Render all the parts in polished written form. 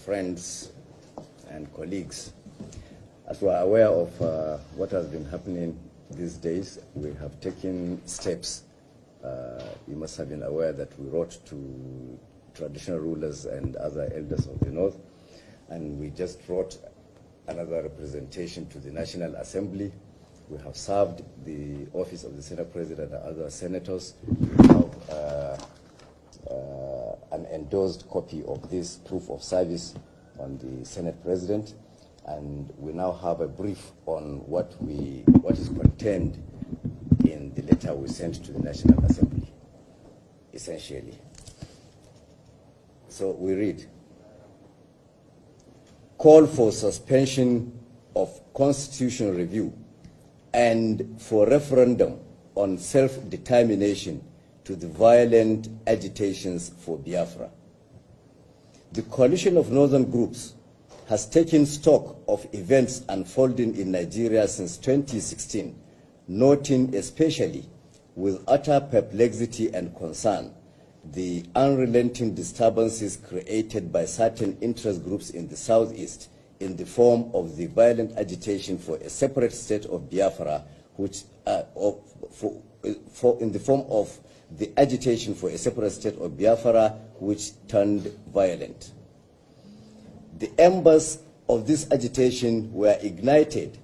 friends and colleagues. As we are aware of what has been happening these days, we have taken steps. You must have been aware that we wrote to traditional rulers and other elders of the North, and we just wrote another representation to the National Assembly. We have served the office of the Senate President and other senators. We have an endorsed copy of this proof of service on the Senate President, and we now have a brief on what is contained in the letter we sent to the National Assembly, essentially. So we read: call for suspension of constitutional review and for referendum on self-determination to the violent agitations for Biafra. The coalition of northern groups has taken stock of events unfolding in Nigeria since 2016, noting especially with utter perplexity and concern the unrelenting disturbances created by certain interest groups in the southeast in the form of the violent agitation for a separate state of Biafra, which in the form of the agitation for a separate state of Biafra, which turned violent. The embers of this agitation were ignited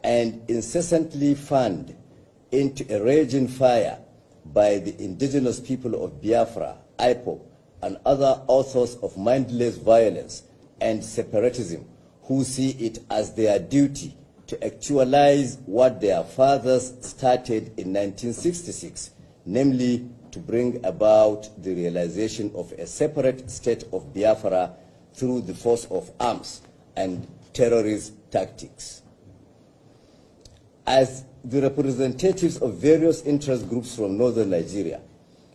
and incessantly fanned into a raging fire by the indigenous people of Biafra, IPOB, and other authors of mindless violence and separatism, who see it as their duty to actualize what their fathers started in 1966, namely to bring about the realization of a separate state of Biafra through the force of arms and terrorist tactics. As the representatives of various interest groups from northern Nigeria,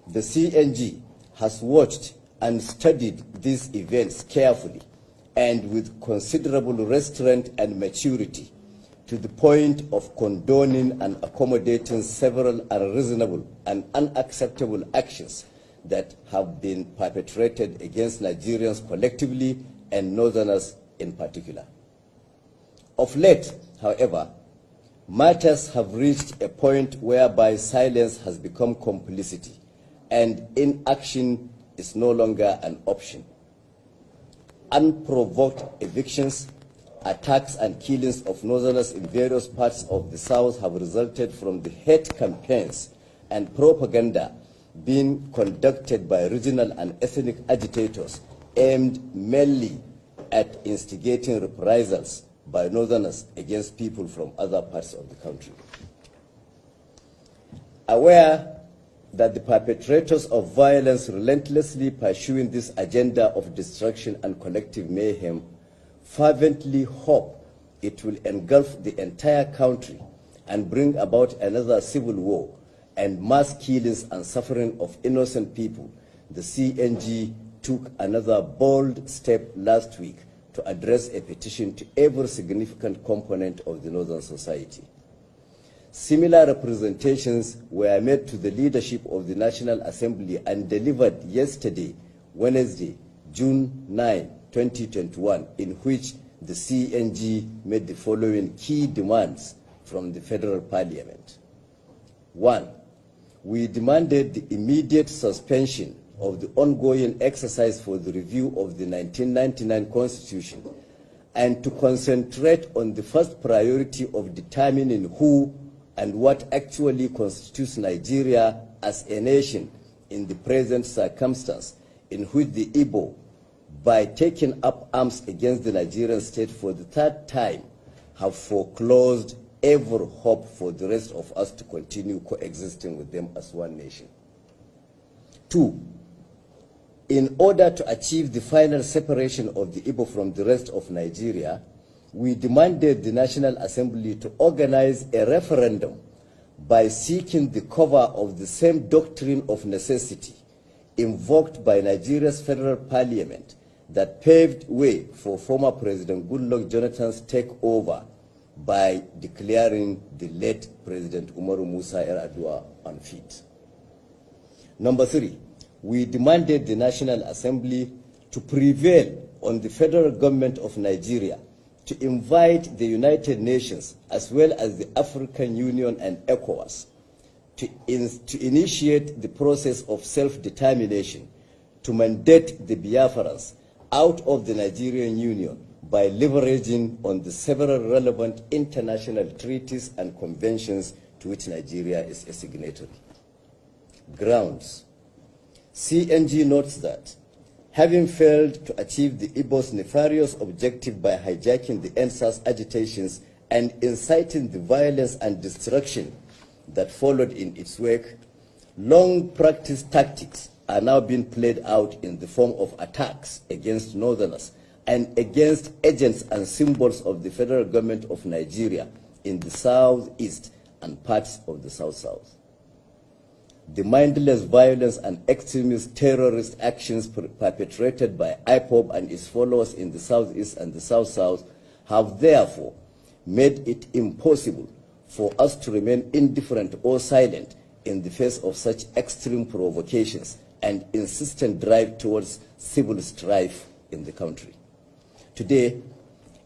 the CNG has watched and studied these events carefully and with considerable restraint and maturity, to the point of condoning and accommodating several unreasonable and unacceptable actions that have been perpetrated against Nigerians collectively and Northerners in particular. Of late, however, matters have reached a point whereby silence has become complicity and inaction is no longer an option. Unprovoked evictions, attacks and killings of Northerners in various parts of the South have resulted from the hate campaigns and propaganda being conducted by regional and ethnic agitators aimed mainly at instigating reprisals by Northerners against people from other parts of the country. Aware that the perpetrators of violence relentlessly pursuing this agenda of destruction and collective mayhem fervently hope it will engulf the entire country and bring about another civil war and mass killings and suffering of innocent people, the CNG took another bold step last week to address a petition to every significant component of the Northern society. Similar representations were made to the leadership of the National Assembly and delivered yesterday, Wednesday, June 9, 2021, in which the CNG made the following key demands from the Federal Parliament. 1. We demanded the immediate suspension of the ongoing exercise for the review of the 1999 Constitution and to concentrate on the first priority of determining who and what actually constitutes Nigeria as a nation in the present circumstance, in which the IPOB, by taking up arms against the Nigerian state for the third time, have foreclosed every hope for the rest of us to continue coexisting with them as one nation. 2. In order to achieve the final separation of the Igbo from the rest of Nigeria, we demanded the National Assembly to organize a referendum by seeking the cover of the same doctrine of necessity invoked by Nigeria's federal parliament that paved way for former President Goodluck Jonathan's takeover by declaring the late President Umaru Musa Yar'Adua unfit. Number 3, we demanded the National Assembly to prevail on the federal government of Nigeria to invite the United Nations as well as the African Union and ECOWAS to initiate the process of self-determination, to mandate the Biafrans out of the Nigerian Union by leveraging on the several relevant international treaties and conventions to which Nigeria is a signatory. Grounds. CNG notes that, having failed to achieve the IPOB's nefarious objective by hijacking the NSAS agitations and inciting the violence and destruction that followed in its wake, long-practiced tactics are now being played out in the form of attacks against Northerners and against agents and symbols of the federal government of Nigeria in the southeast and parts of the south-south. The mindless violence and extremist terrorist actions perpetrated by IPOB and its followers in the southeast and the south-south have therefore made it impossible for us to remain indifferent or silent in the face of such extreme provocations and insistent drive towards civil strife in the country. Today,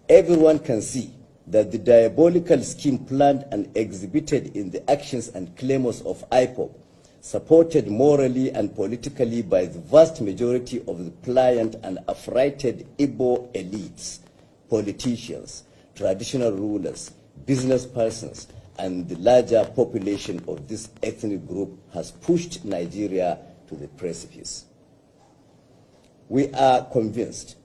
everyone can see that the diabolical scheme planned and exhibited in the actions and claims of IPOB, supported morally and politically by the vast majority of the pliant and affrighted Igbo elites, politicians, traditional rulers, business persons, and the larger population of this ethnic group, has pushed Nigeria to the precipice. We are convinced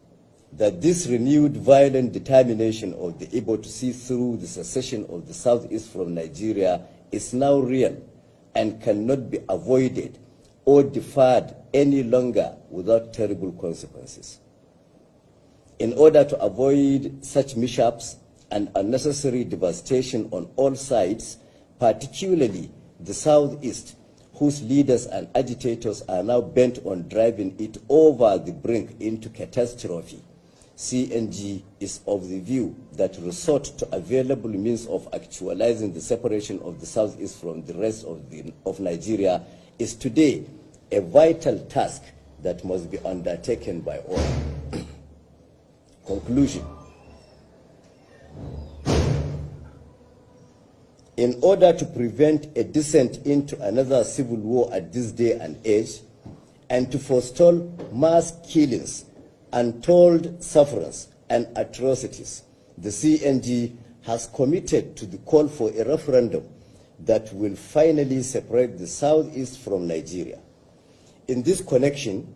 that this renewed violent determination of the Igbo to see through the secession of the southeast from Nigeria is now real and cannot be avoided or deferred any longer without terrible consequences. In order to avoid such mishaps and unnecessary devastation on all sides, particularly the southeast, whose leaders and agitators are now bent on driving it over the brink into catastrophe, CNG is of the view that resort to available means of actualizing the separation of the southeast from the rest of Nigeria is today a vital task that must be undertaken by all. Conclusion. In order to prevent a descent into another civil war at this day and age, and to forestall mass killings, untold sufferance, and atrocities, the CNG has committed to the call for a referendum that will finally separate the southeast from Nigeria. In this connection,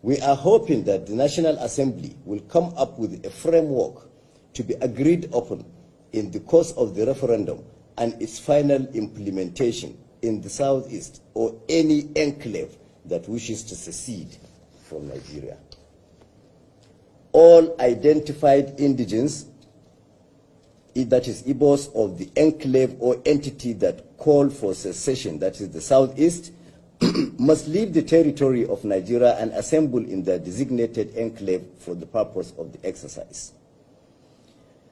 we are hoping that the National Assembly will come up with a framework to be agreed upon in the course of the referendum and its final implementation in the southeast or any enclave that wishes to secede from Nigeria. All identified indigents, that is Igbos of the enclave or entity that call for secession, that is the southeast, must leave the territory of Nigeria and assemble in their designated enclave for the purpose of the exercise.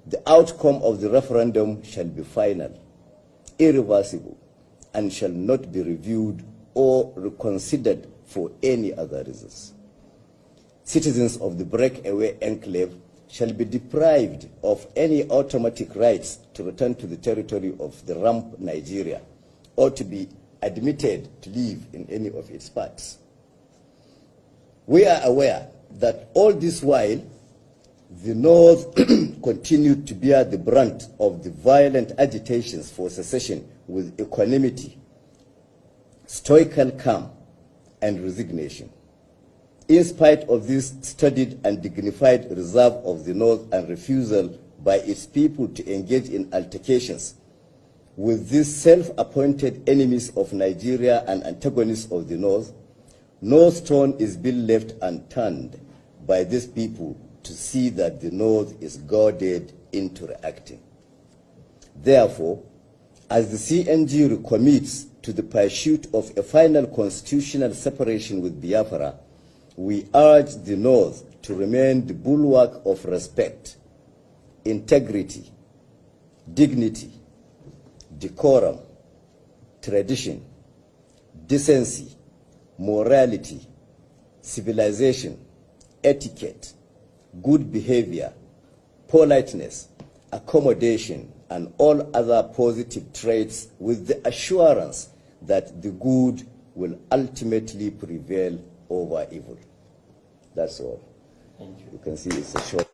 The outcome of the referendum shall be final, irreversible, and shall not be reviewed or reconsidered for any other reasons. Citizens of the breakaway enclave shall be deprived of any automatic rights to return to the territory of the rump Nigeria or to be admitted to live in any of its parts. We are aware that all this while, the North continued to bear the brunt of the violent agitations for secession with equanimity, stoical calm, and resignation. In spite of this studied and dignified reserve of the North and refusal by its people to engage in altercations with these self-appointed enemies of Nigeria and antagonists of the North, no stone is being left unturned by these people to see that the North is goaded into reacting. Therefore, as the CNG recommits to the pursuit of a final constitutional separation with Biafra, we urge the North to remain the bulwark of respect, integrity, dignity, decorum, tradition, decency, morality, civilization, etiquette, good behavior, politeness, accommodation, and all other positive traits with the assurance that the good will ultimately prevail over evil. That's all. Thank you. You can see it's a short